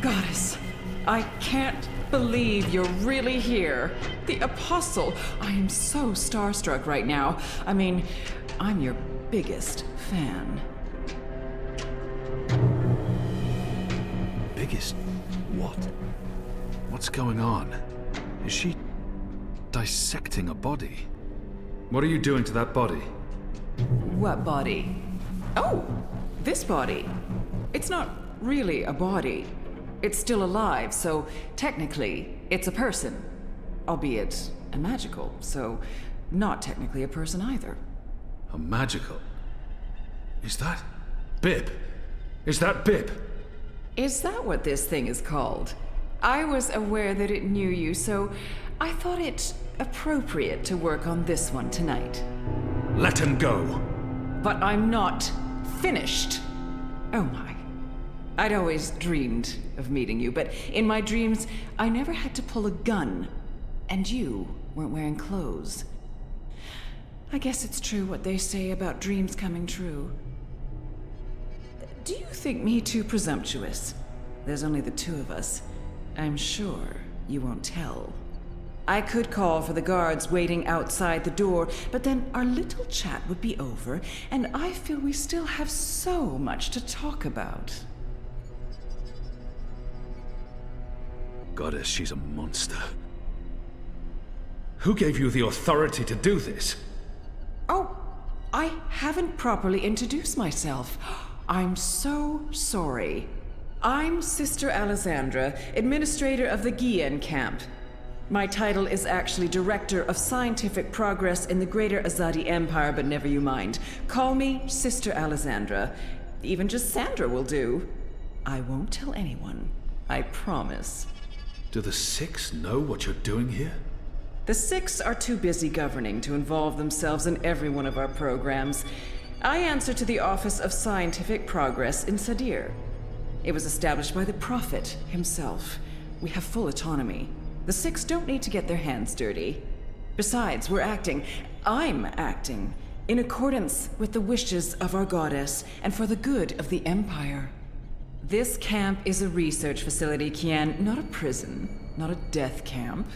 Goddess, I can't believe you're really here. The Apostle. I am so starstruck right now. I mean, I'm your biggest fan. Biggest... what? What's going on? Is she dissecting a body? What are you doing to that body? What body? Oh, this body. It's not really a body. It's still alive, so technically it's a person. Albeit a magical, so not technically a person either. A magical? Is that Bib? Is that Bib? Is that what this thing is called? I was aware that it knew you, so I thought it appropriate to work on this one tonight. Let him go! But I'm not finished. Oh my. I'd always dreamed of meeting you, but in my dreams, I never had to pull a gun. And you weren't wearing clothes. I guess it's true what they say about dreams coming true. Do you think me too presumptuous? There's only the two of us. I'm sure you won't tell. I could call for the guards waiting outside the door, but then our little chat would be over, and I feel we still have so much to talk about. Goddess, she's a monster. Who gave you the authority to do this? Oh, I haven't properly introduced myself. I'm so sorry. I'm Sister Alessandra, administrator of the Guian camp. My title is actually Director of Scientific Progress in the Greater Azadi Empire, but never you mind. Call me Sister Alessandra. Even just Sandra will do. I won't tell anyone. I promise. Do the Six know what you're doing here? The Six are too busy governing to involve themselves in every one of our programs. I answer to the Office of Scientific Progress in Sadir. It was established by the Prophet himself. We have full autonomy. The Six don't need to get their hands dirty. Besides, I'm acting, in accordance with the wishes of our goddess and for the good of the Empire. This camp is a research facility, Kian, not a prison, not a death camp.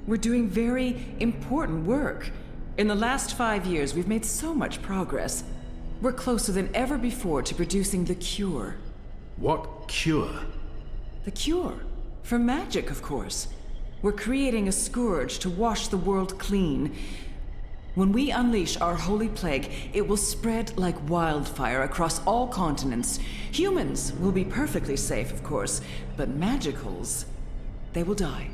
We're doing very important work. In the last 5 years, we've made so much progress. We're closer than ever before to producing the cure. What cure? The cure. For magic, of course. We're creating a scourge to wash the world clean. When we unleash our holy plague, it will spread like wildfire across all continents. Humans will be perfectly safe, of course, but magicals, they will die.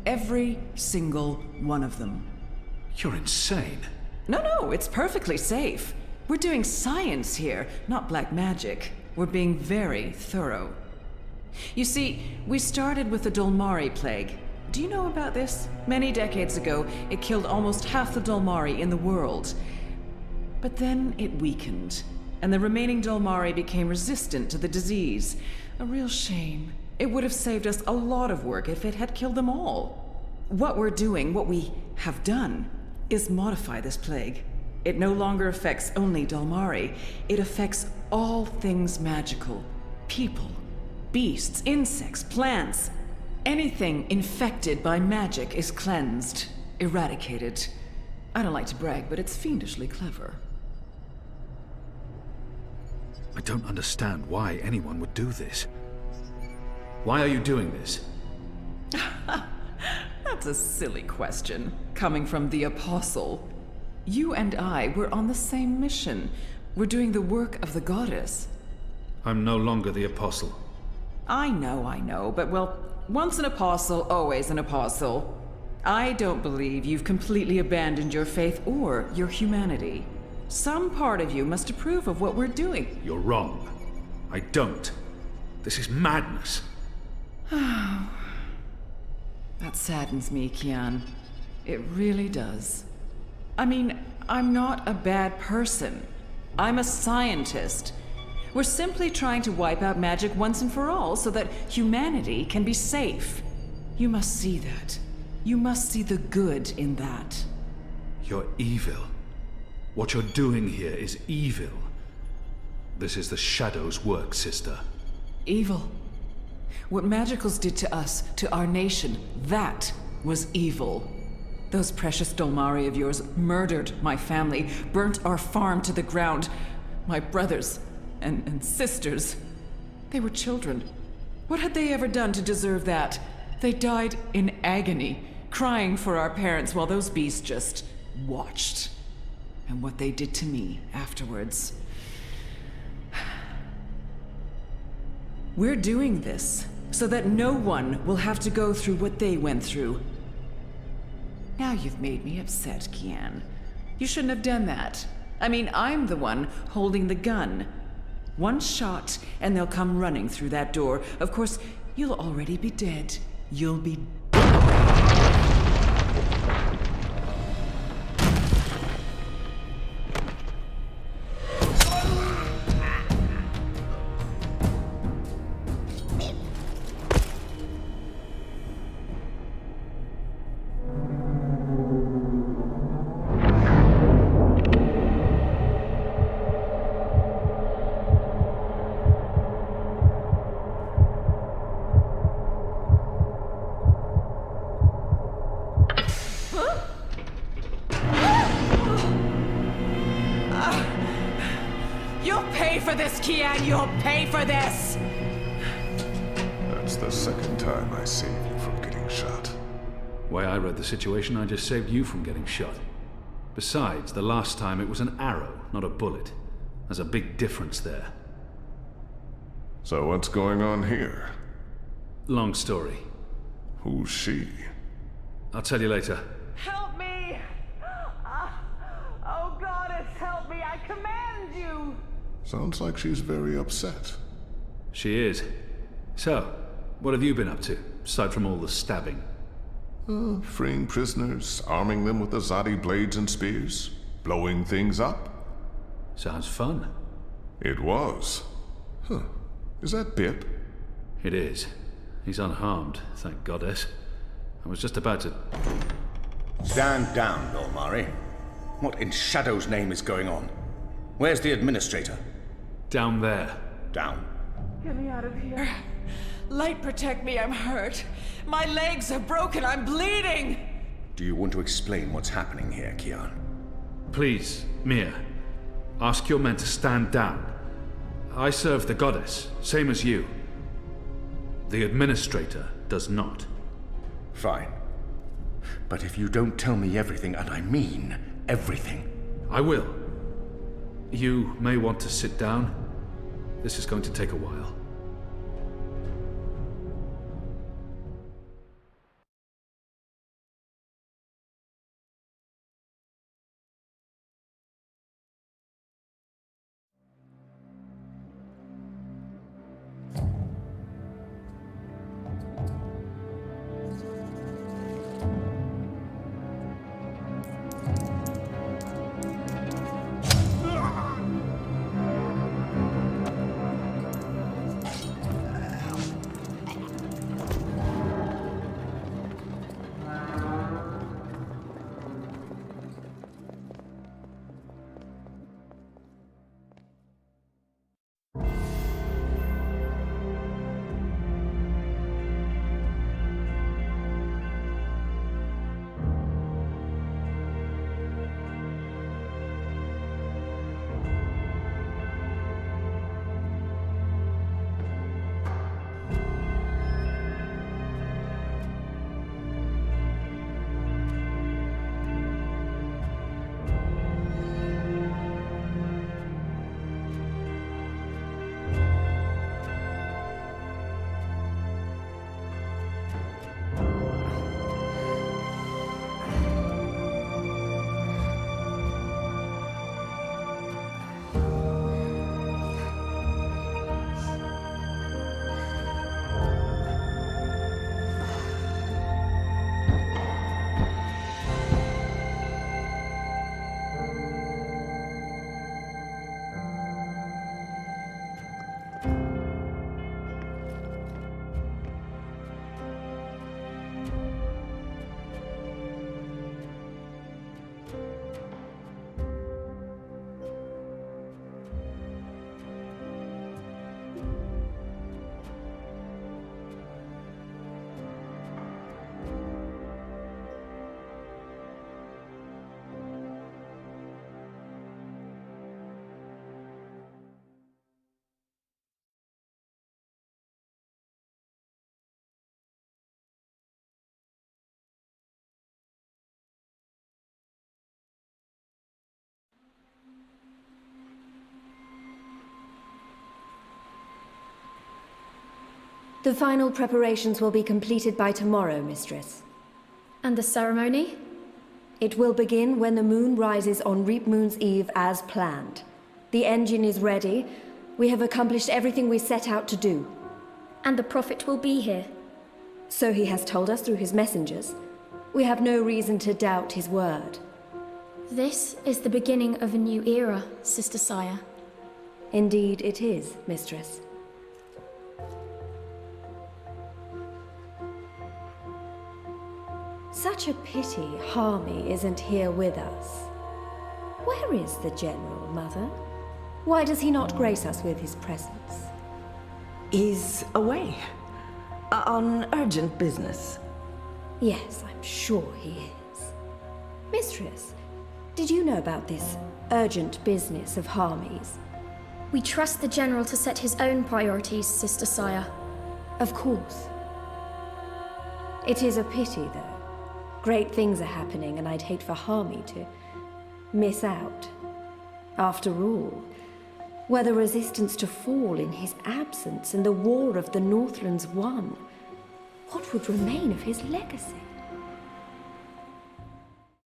Every single one of them. You're insane. No, it's perfectly safe. We're doing science here, not black magic. We're being very thorough. You see, we started with the Dolmari plague. Do you know about this? Many decades ago, it killed almost half the Dolmari in the world. But then it weakened, and the remaining Dolmari became resistant to the disease. A real shame. It would have saved us a lot of work if it had killed them all. What we're doing, what we have done, is modify this plague. It no longer affects only Dolmari. It affects all things magical. People, beasts, insects, plants. Anything infected by magic is cleansed, eradicated. I don't like to brag, but it's fiendishly clever. I don't understand why anyone would do this. Why are you doing this? That's a silly question, coming from the Apostle. You and I were on the same mission. We're doing the work of the goddess. I'm no longer the Apostle. I know, but well, once an apostle, always an apostle. I don't believe you've completely abandoned your faith or your humanity. Some part of you must approve of what we're doing. You're wrong. I don't. This is madness. That saddens me, Kian. It really does. I mean, I'm not a bad person. I'm a scientist. We're simply trying to wipe out magic once and for all so that humanity can be safe. You must see that. You must see the good in that. You're evil. What you're doing here is evil. This is the Shadow's work, sister. Evil. What Magicals did to us, to our nation, that was evil. Those precious Dolmari of yours murdered my family, burnt our farm to the ground. My brothers and sisters. They were children. What had they ever done to deserve that? They died in agony, crying for our parents while those beasts just watched. And what they did to me afterwards. We're doing this so that no one will have to go through what they went through. Now you've made me upset, Kian. You shouldn't have done that. I mean, I'm the one holding the gun. One shot, and they'll come running through that door. Of course, you'll already be dead. You'll be for this, Kian! You'll pay for this! That's the second time I saved you from getting shot. Way I read the situation, I just saved you from getting shot. Besides, the last time it was an arrow, not a bullet. There's a big difference there. So what's going on here? Long story. Who's she? I'll tell you later. Help me! Oh, goddess, help me! I command you! Sounds like she's very upset. She is. So, what have you been up to, aside from all the stabbing? Freeing prisoners, arming them with Azadi blades and spears, blowing things up. Sounds fun. It was. Huh. Is that Bip? It is. He's unharmed, thank goddess. I was just about to... Stand down, Dolmari. What in Shadow's name is going on? Where's the administrator? Down there. Down. Get me out of here. Light, protect me, I'm hurt. My legs are broken, I'm bleeding! Do you want to explain what's happening here, Kian? Please, Mia. Ask your men to stand down. I serve the goddess, same as you. The administrator does not. Fine. But if you don't tell me everything, and I mean everything... I will. You may want to sit down. This is going to take a while. The final preparations will be completed by tomorrow, Mistress. And the ceremony? It will begin when the moon rises on Reap Moon's Eve as planned. The engine is ready. We have accomplished everything we set out to do. And the Prophet will be here. So he has told us through his messengers. We have no reason to doubt his word. This is the beginning of a new era, Sister Saya. Indeed it is, Mistress. Such a pity Harmy isn't here with us. Where is the General, Mother? Why does he not grace us with his presence? He's away. On urgent business. Yes, I'm sure he is. Mistress, did you know about this urgent business of Harmy's? We trust the General to set his own priorities, Sister Saya. Of course. It is a pity, though. Great things are happening, and I'd hate for Harmy to miss out. After all, were the resistance to fall in his absence and the war of the Northlands won, what would remain of his legacy?